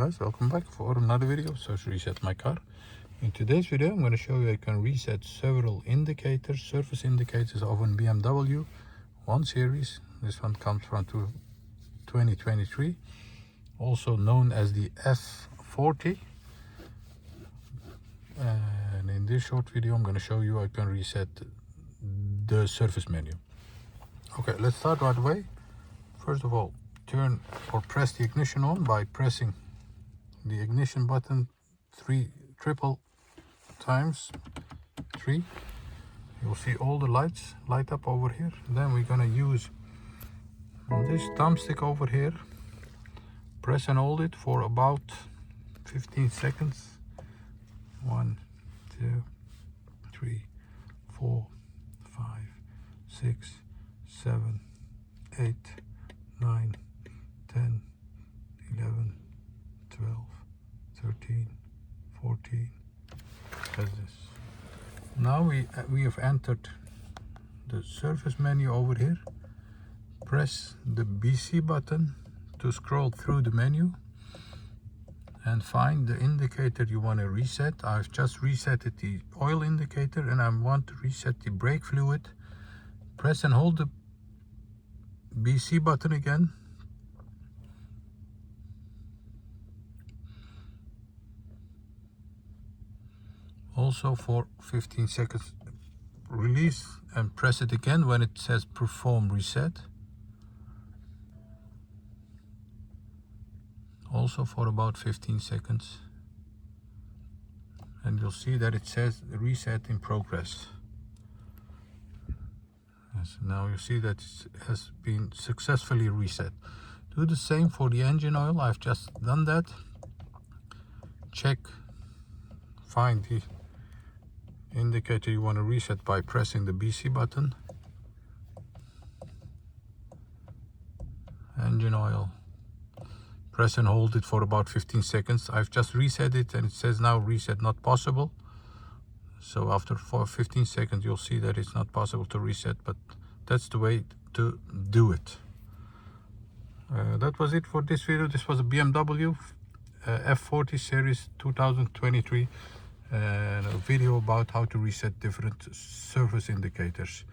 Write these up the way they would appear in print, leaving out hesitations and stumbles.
guys, welcome back for another video. So to reset my car. In today's video I'm going to show you I can reset several indicators, surface indicators of a BMW 1 Series. This one comes from 2023, also known as the F40. And in this short video I'm going to show you I can reset the surface menu. Okay, let's start right away. First of all, turn or press the ignition on by pressing the ignition button triple times 3. You'll see all the lights light up over here. Then we're gonna use this thumbstick over here, press and hold it for about 15 seconds. 1, 2, 3, 4, 5, 6, 7, 8, 9, 10, 11, 12, 13, 14. That's this. Now we have entered the surface menu over here. Press the BC button to scroll through the menu and find the indicator you want to reset. I've just reset the oil indicator and I want to reset the brake fluid. Press and hold the BC button again. Also for 15 seconds. Release and press it again when it says perform reset. Also for about 15 seconds. And you'll see that it says reset in progress. Yes, now you see that it has been successfully reset. Do the same for the engine oil. I've just done that. Check, find the indicator you want to reset by pressing the BC button. Engine oil. Press and hold it for about 15 seconds. I've just reset it and it says now reset not possible. So after 15 seconds you'll see that it's not possible to reset, but that's the way to do it. That was it for this video. This was a BMW F40 series 2023 and a video about how to reset different surface indicators.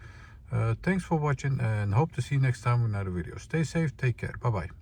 Thanks for watching and hope to see you next time with another video. Stay safe, take care, bye bye.